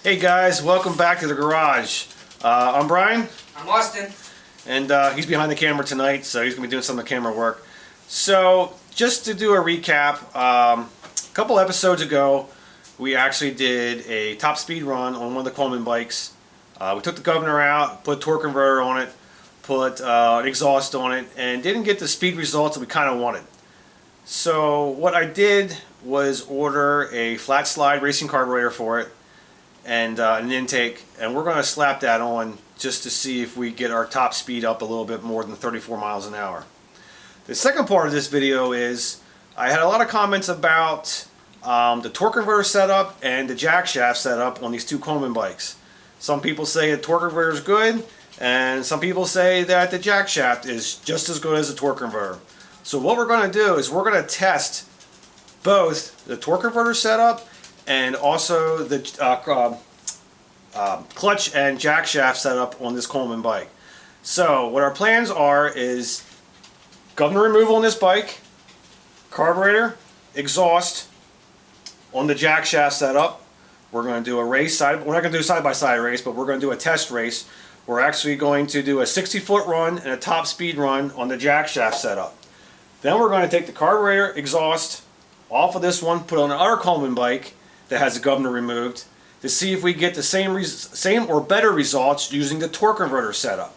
Hey guys, welcome back to the garage. I'm Brian. I'm Austin. And he's behind the camera tonight, so he's going to be doing some of the camera work. So, just to do a recap, a couple episodes ago, we actually did a top speed run on one of the Coleman bikes. We took the governor out, put a torque converter on it, put an exhaust on it, and didn't get the speed results that we kind of wanted. So, what I did was order a flat slide racing carburetor for it, and an intake, and we're going to slap that on just to see if we get our top speed up a little bit more than 34 miles an hour. The second part of this video is I had a lot of comments about the torque converter setup and the Jackshaft setup on these two Coleman bikes. Some people say the torque converter is good, and some people say that the Jackshaft is just as good as the torque converter. So what we're going to do is we're going to test both the torque converter setup and also the clutch and Jackshaft setup on this Coleman bike. So what our plans are is governor removal on this bike, carburetor, exhaust on the Jackshaft setup. We're going to do a race side. We're not going to do a side-by-side race, but we're going to do a test race. We're actually going to do a 60-foot run and a top speed run on the Jackshaft setup. Then we're going to take the carburetor, exhaust off of this one, put it on another Coleman bike that has the governor removed, to see if we get the same or better results using the torque converter setup.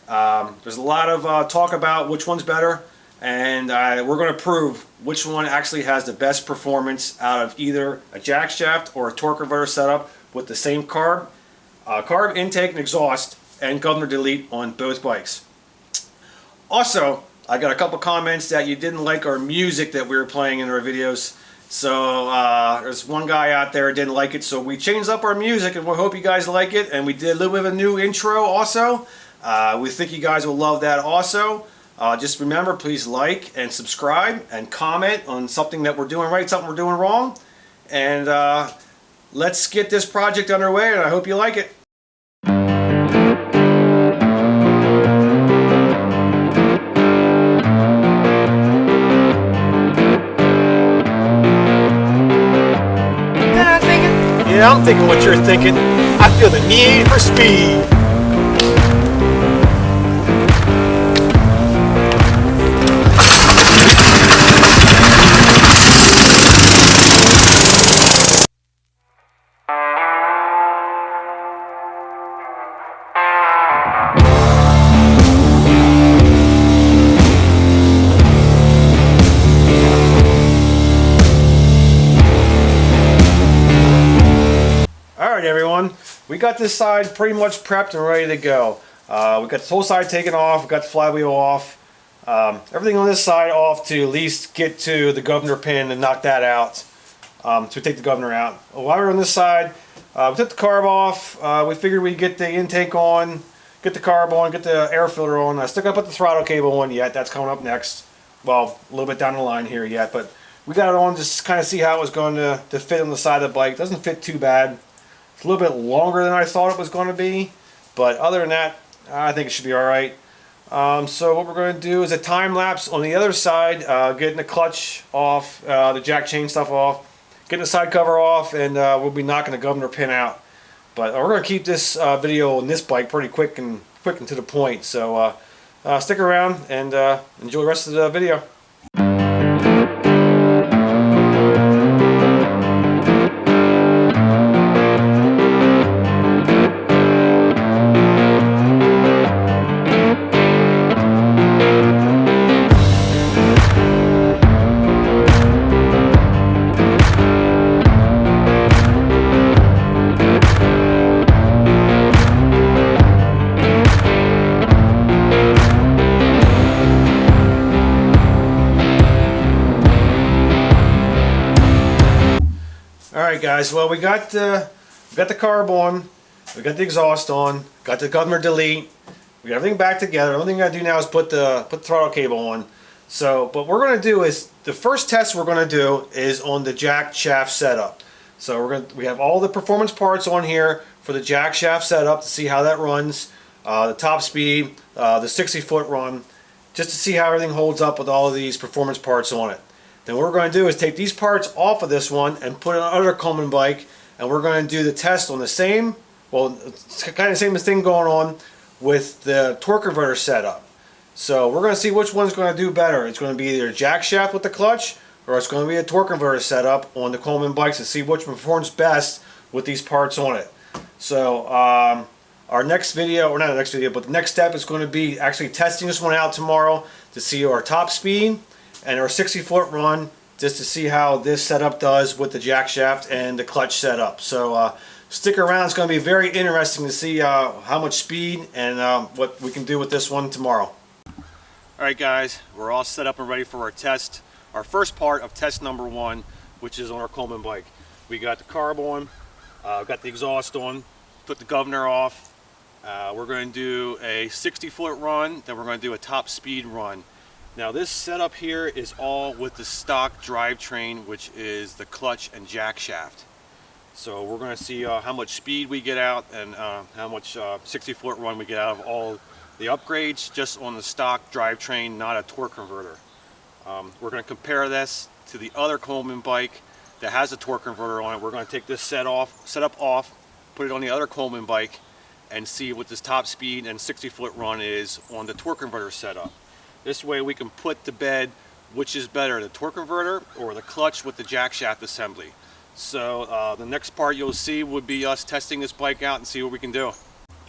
There's a lot of talk about which one's better, and we're going to prove which one actually has the best performance out of either a Jackshaft or a torque converter setup with the same carb intake and exhaust and governor delete on both bikes. Also, I got a couple comments that you didn't like our music that we were playing in our videos. So there's one guy out there who didn't like it, so we changed up our music, and we hope you guys like it. And we did a little bit of a new intro also. We think you guys will love that also. Just remember, please like and subscribe and comment on something that we're doing right, something we're doing wrong. And let's get this project underway, and I hope you like it. Yeah, I'm thinking what you're thinking. I feel the need for speed. Alright everyone, we got this side pretty much prepped and ready to go. We got this whole side taken off, we got the flywheel off, everything on this side off to at least get to the governor pin and knock that out, to take the governor out. While we're on this side, we took the carb off, we figured we'd get the intake on, get the carb on, get the air filter on. I still got to put the throttle cable on yet, that's coming up next. Well, a little bit down the line here yet, but we got it on just to kind of see how it was going to fit on the side of the bike. It doesn't fit too bad. It's a little bit longer than I thought it was going to be, but other than that, I think it should be alright. So what we're going to do is a time lapse on the other side, getting the clutch off, the jack chain stuff off, getting the side cover off, and we'll be knocking the governor pin out. But we're going to keep this video on this bike pretty quick and to the point, so stick around and enjoy the rest of the video. Alright guys, well we got the carb on, we got the exhaust on, got the governor delete, we got everything back together. The only thing I gotta do now is put the throttle cable on. So, but what we're gonna do is, the first test we're gonna do is on the Jackshaft setup. So we have all the performance parts on here for the Jackshaft setup to see how that runs, the top speed, the 60-foot run, just to see how everything holds up with all of these performance parts on it. Then what we're going to do is take these parts off of this one and put it on another Coleman bike, and we're going to do the test on the same, well, it's kind of the same thing going on with the torque converter setup. So we're going to see which one's going to do better. It's going to be either a jack shaft with the clutch, or it's going to be a torque converter setup on the Coleman bikes, to see which performs best with these parts on it. So our next video, or not the next video, but the next step is going to be actually testing this one out tomorrow to see our top speed and our 60-foot run, just to see how this setup does with the jack shaft and the clutch setup. So stick around, it's going to be very interesting to see how much speed and what we can do with this one tomorrow. Alright guys, we're all set up and ready for our test. Our first part of test number 1, which is on our Coleman bike. We got the carb on, got the exhaust on, put the governor off. We're going to do a 60-foot run, then we're going to do a top speed run. Now this setup here is all with the stock drivetrain, which is the clutch and jack shaft. So we're going to see how much speed we get out and how much 60-foot run we get out of all the upgrades just on the stock drivetrain, not a torque converter. We're going to compare this to the other Coleman bike that has a torque converter on it. We're going to take this setup off, put it on the other Coleman bike, and see what this top speed and 60-foot run is on the torque converter setup. This way we can put to bed which is better, the torque converter or the clutch with the jack shaft assembly. So the next part you'll see would be us testing this bike out and see what we can do.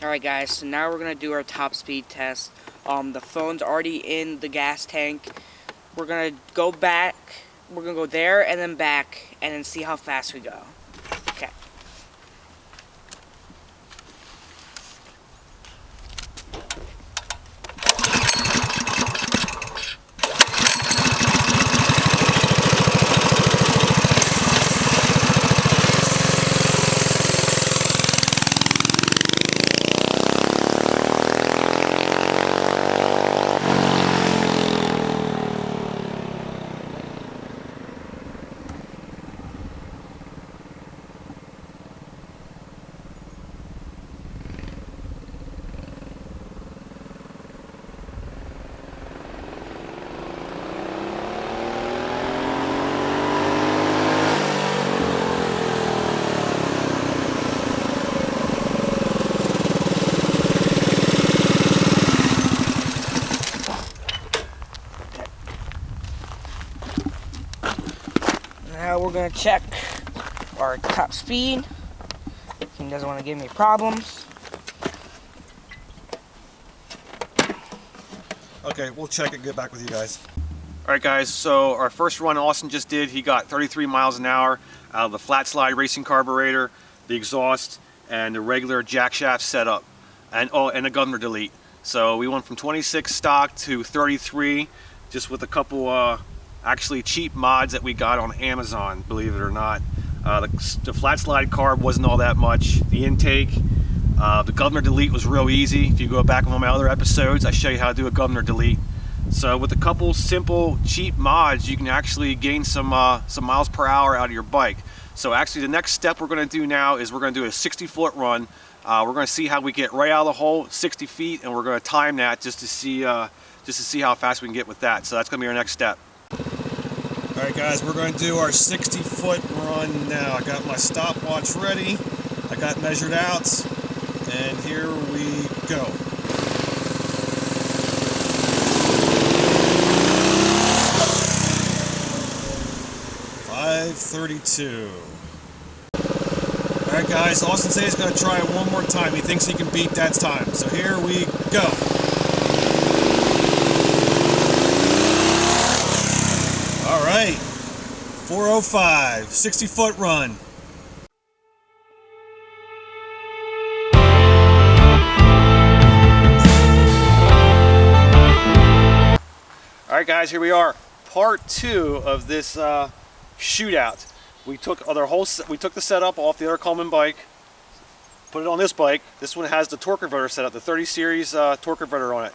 Alright guys, so now we're going to do our top speed test. The phone's already in the gas tank. We're going to go back, we're going to go there and then back and then see how fast we go. Okay. Now we're going to check our top speed. He doesn't want to give me problems. Okay, we'll check it and get back with you guys. Alright guys, so our first run Austin just did, he got 33 miles an hour out of the flat slide racing carburetor, the exhaust, and the regular jack shaft setup, and the governor delete. So we went from 26 stock to 33, just with a couple actually cheap mods that we got on Amazon, believe it or not. The flat slide carb wasn't all that much. The intake, the governor delete was real easy. If you go back on my other episodes, I show you how to do a governor delete. So with a couple simple cheap mods, you can actually gain some miles per hour out of your bike. So actually the next step we're going to do now is we're going to do a 60-foot run. We're going to see how we get right out of the hole, 60 feet, and we're going to time that just to see how fast we can get with that. So that's going to be our next step. Alright guys, we're going to do our 60-foot run now. I got my stopwatch ready, I got measured out, and here we go. .532. Alright guys, Austin says he's going to try it one more time. He thinks he can beat that time. So here we go. Alright, 405, 60-foot run. Alright guys, here we are. Part 2 of this shootout. We took the setup off the other Coleman bike, put it on this bike. This one has the torque converter setup, the 30 series torque converter on it.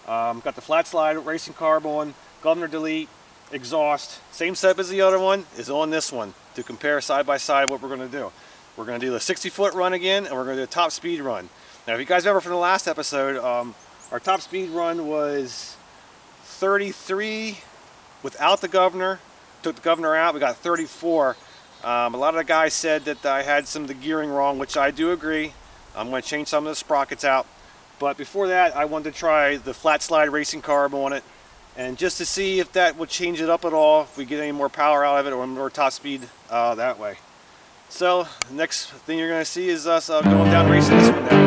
Got the flat slide racing carb on, governor delete, exhaust. Same setup as the other one is on this one to compare side by side what we're going to do. We're going to do the 60-foot run again, and we're going to do a top speed run. Now if you guys remember from the last episode, our top speed run was 33 without the governor. Took the governor out, we got 34 A lot of the guys said that I had some of the gearing wrong, which I do agree. I'm going to change some of the sprockets out. But before that, I wanted to try the flat slide racing carb on it, and just to see if that would change it up at all, if we get any more power out of it or more top speed that way. So the next thing you're going to see is us going down racing this one now.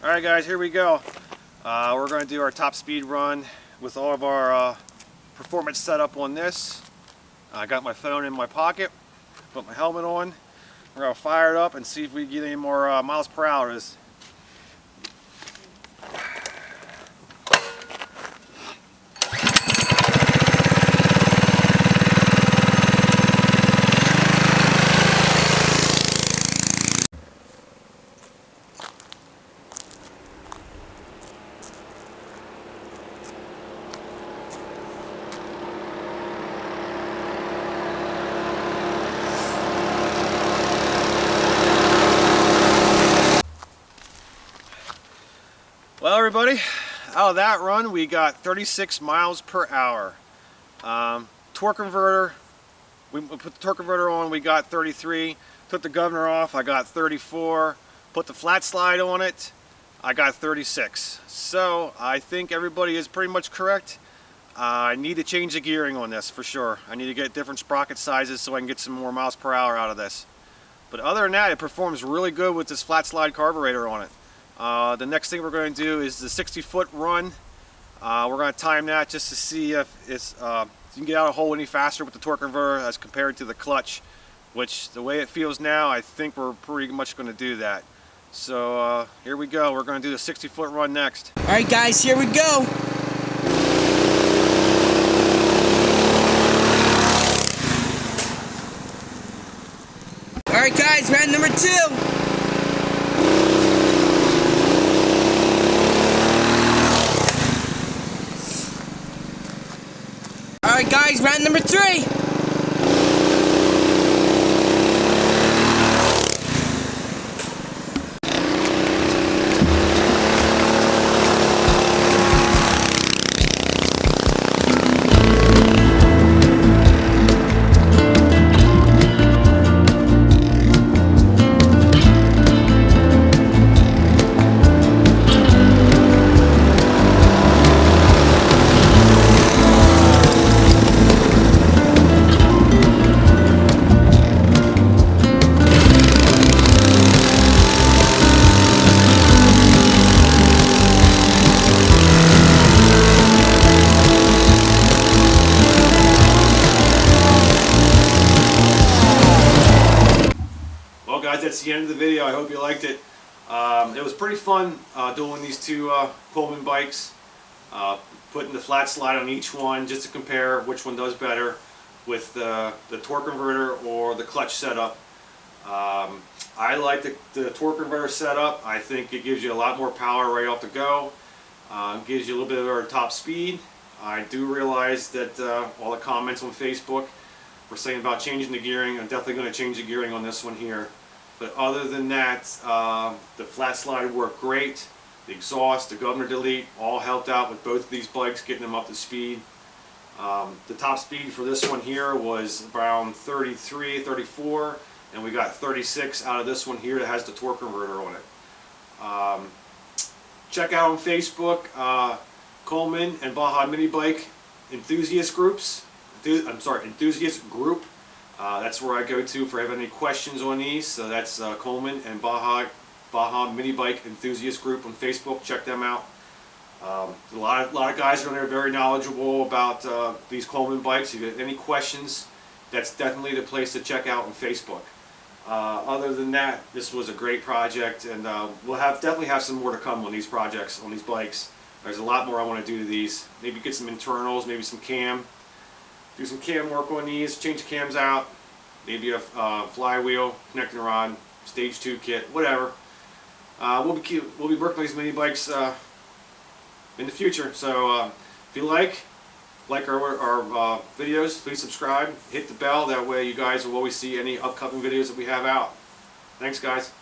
Alright guys, here we go. We're going to do our top speed run with all of our performance set up on this. I got my phone in my pocket, put my helmet on. We're going to fire it up and see if we get any more miles per hour. Well everybody, out of that run we got 36 miles per hour. Torque converter, we put the torque converter on, we got 33. Took the governor off, I got 34. Put the flat slide on it, I got 36. So I think everybody is pretty much correct. I need to change the gearing on this for sure. I need to get different sprocket sizes so I can get some more miles per hour out of this. But other than that, it performs really good with this flat slide carburetor on it. The next thing we're going to do is the 60-foot run. We're going to time that just to see if it's, you can get out a hole any faster with the torque converter as compared to the clutch, which the way it feels now, I think we're pretty much going to do that. So here we go. We're going to do the 60-foot run next. All right, guys, here we go. All right, guys, round number 2. Alright guys, round number 3. Guys, that's the end of the video. I hope you liked it. It was pretty fun doing these two Coleman bikes, putting the flat slide on each one just to compare which one does better with the torque converter or the clutch setup. I like the torque converter setup. I think it gives you a lot more power right off the go. Gives you a little bit of our top speed. I do realize that all the comments on Facebook were saying about changing the gearing. I'm definitely going to change the gearing on this one here. But other than that, the flat slide worked great. The exhaust, the governor delete, all helped out with both of these bikes, getting them up to speed. The top speed for this one here was around 33, 34, and we got 36 out of this one here that has the torque converter on it. Check out on Facebook, Coleman and Baja Mini Bike enthusiast groups. Enthusiast group. That's where I go to if I have any questions on these. So that's Coleman and Baja Mini Bike Enthusiast Group on Facebook. Check them out. A lot of guys are on there very knowledgeable about these Coleman bikes. If you have any questions, that's definitely the place to check out on Facebook. Other than that, this was a great project, and we'll definitely have some more to come on these projects, on these bikes. There's a lot more I want to do to these. Maybe get some internals, maybe some cam. Do some cam work on these, change the cams out, maybe a flywheel, connecting rod, stage 2 kit, whatever. We'll be working on these mini bikes in the future. So if you like, like our videos, please subscribe, hit the bell. That way you guys will always see any upcoming videos that we have out. Thanks, guys.